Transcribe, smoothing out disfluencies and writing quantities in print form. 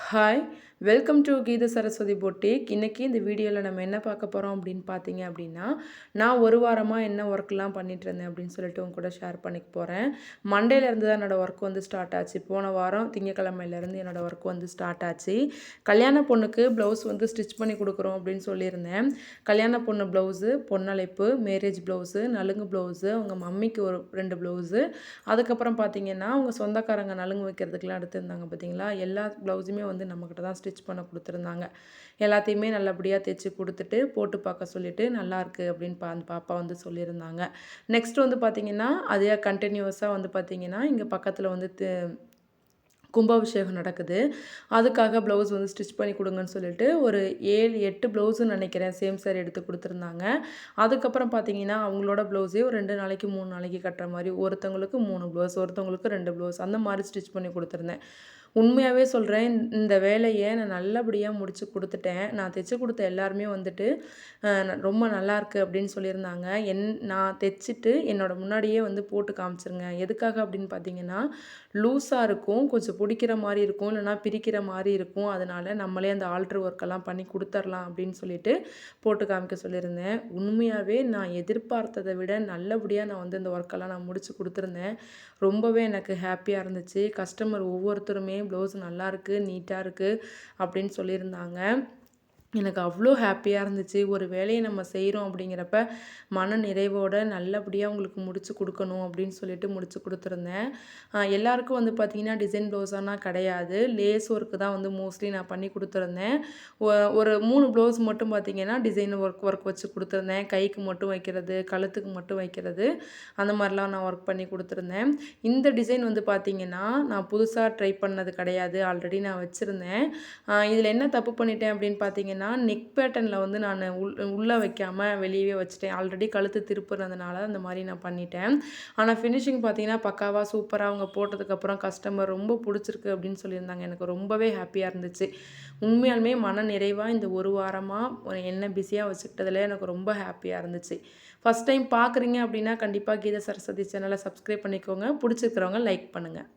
Hi welcome to Geetha Saraswati boutique. இன்றைக்கி இந்த வீடியோவில் நம்ம என்ன பார்க்க போகிறோம் அப்படின்னு பார்த்தீங்க அப்படின்னா, நான் ஒரு வாரமாக என்ன ஒர்க்லாம் பண்ணிட்டு இருந்தேன் அப்படின்னு சொல்லிட்டு உங்க கூட ஷேர் பண்ணிக்க போகிறேன். மண்டேலேருந்து தான் என்னோடய ஒர்க் வந்து ஸ்டார்ட் ஆச்சு. போன வாரம் திங்கக்கிழமையிலேருந்து என்னோடய ஒர்க் வந்து ஸ்டார்ட் ஆச்சு. கல்யாண பொண்ணுக்கு ப்ளவுஸ் வந்து ஸ்டிச் பண்ணி கொடுக்குறோம் அப்படின்னு சொல்லியிருந்தேன். கல்யாண பொண்ணு ப்ளவுஸு, பொண்ணழைப்பு, மேரேஜ் ப்ளவுஸு, நலுங்கு ப்ளவுஸு, அவங்க மம்மிக்கு ஒரு 2 ப்ளவுஸு, அதுக்கப்புறம் பார்த்தீங்கன்னா அவங்க சொந்தக்காரங்க நலுங்கு வைக்கிறதுக்கெலாம் எடுத்திருந்தாங்க பார்த்தீங்களா, எல்லா ப்ளவுஸுமே வந்து நம்மக்கிட்ட தான் ஸ்டிச் பண்ண கொடுத்துருந்தாங்க. எல்லாத்தையுமே நல்லபடியாக தைச்சி கொடுத்துட்டு போட்டு பார்க்க சொல்லிவிட்டு நல்லாயிருக்கு அப்படின்னு அந்த பாப்பா வந்து சொல்லியிருந்தாங்க. நெக்ஸ்ட் வந்து பார்த்திங்கன்னா அதே கண்டினியூஸாக வந்து பார்த்திங்கன்னா இங்கே பக்கத்தில் வந்து கும்பாபிஷேகம் நடக்குது. அதுக்காக ப்ளவுஸ் வந்து ஸ்டிச் பண்ணி கொடுங்கன்னு சொல்லிட்டு ஒரு 7, 8 ப்ளவுஸுன்னு நினைக்கிறேன் சேம் சாரி எடுத்து கொடுத்துருந்தாங்க. அதுக்கப்புறம் பார்த்தீங்கன்னா அவங்களோட ப்ளவுஸே ஒரு 2 நாளைக்கு 3 நாளைக்கு கட்டுற மாதிரி ஒருத்தவங்களுக்கு 3 ப்ளவுஸ், ஒருத்தவங்களுக்கு 2 ப்ளவுஸ் அந்த மாதிரி ஸ்டிச் பண்ணி கொடுத்துருந்தேன். உண்மையாகவே சொல்கிறேன், இந்த வேலையை நான் நல்லபடியாக முடித்து கொடுத்துட்டேன். நான் தைச்சி கொடுத்த எல்லாருமே வந்துட்டு ரொம்ப நல்லாயிருக்கு அப்படின்னு சொல்லியிருந்தாங்க. நான் தைச்சிட்டு என்னோடய முன்னாடியே வந்து போட்டு காமிச்சிருங்க. எதுக்காக அப்படின்னு பார்த்தீங்கன்னா, லூஸாக இருக்கும், கொஞ்சம் பிடிக்கிற மாதிரி இருக்கும், இல்லைனா பிரிக்கிற மாதிரி இருக்கும். அதனால் நம்மளே அந்த ஆல்ட்ரு ஒர்க்கெல்லாம் பண்ணி கொடுத்துர்லாம் அப்படின்னு சொல்லிட்டு போட்டு காமிக்க சொல்லியிருந்தேன். உண்மையாகவே நான் எதிர்பார்த்ததை விட நல்லபடியாக நான் வந்து இந்த ஒர்க்கெல்லாம் நான் முடித்து கொடுத்துருந்தேன். ரொம்பவே எனக்கு ஹாப்பியாக இருந்துச்சு. கஸ்டமர் ஒவ்வொருத்தருமே ப்ளவுஸ் நல்லாயிருக்கு, நீட்டாக இருக்குது அப்படின்னு சொல்லியிருந்தாங்க. எனக்கு அவ்வளோ ஹாப்பியாக இருந்துச்சு. ஒரு வேலையை நம்ம செய்கிறோம் அப்படிங்கிறப்ப மன நிறைவோடு நல்லபடியாக உங்களுக்கு முடித்து கொடுக்கணும் அப்படின்னு சொல்லிட்டு முடித்து கொடுத்துருந்தேன். எல்லாருக்கும் வந்து பார்த்திங்கன்னா டிசைன் ப்ளவுஸானால் கிடையாது, லேஸ் ஒர்க்கு தான் வந்து மோஸ்ட்லி நான் பண்ணி கொடுத்துருந்தேன். ஒரு 3 ப்ளவுஸ் மட்டும் பார்த்திங்கன்னா டிசைன் ஒர்க் வச்சு கொடுத்துருந்தேன். கைக்கு மட்டும் வைக்கிறது, கழுத்துக்கு மட்டும் வைக்கிறது, அந்த மாதிரிலாம் நான் ஒர்க் பண்ணி கொடுத்துருந்தேன். இந்த டிசைன் வந்து பார்த்திங்கன்னா நான் புதுசாக ட்ரை பண்ணது கிடையாது, ஆல்ரெடி நான் வச்சுருந்தேன். இதில் என்ன தப்பு பண்ணிட்டேன் அப்படின்னு பார்த்தீங்கன்னா, நெக் பேட்டர்னில் வந்து நான் உள்ளே வைக்காமல் வெளியவே வச்சுட்டேன். ஆல்ரெடி கழுத்து திருப்புறதுனால அந்த மாதிரி நான் பண்ணிட்டேன். ஆனால் ஃபினிஷிங் பார்த்தீங்கன்னா பக்காவாக சூப்பராக அவங்க போட்டதுக்கப்புறம் கஸ்டமர் ரொம்ப பிடிச்சிருக்கு அப்படின்னு சொல்லியிருந்தாங்க. எனக்கு ரொம்பவே ஹாப்பியாக இருந்துச்சு. உண்மையாலுமே மன நிறைவாக இந்த ஒரு வாரமாக என்ன பிஸியாக வச்சுக்கிட்டதில் எனக்கு ரொம்ப ஹாப்பியாக இருந்துச்சு. ஃபஸ்ட் டைம் பார்க்குறீங்க அப்படின்னா கண்டிப்பாக கீத சரஸ்வதி சேனலை சப்ஸ்கிரைப் பண்ணிக்கோங்க. பிடிச்சிருக்கிறவங்க லைக் பண்ணுங்கள்.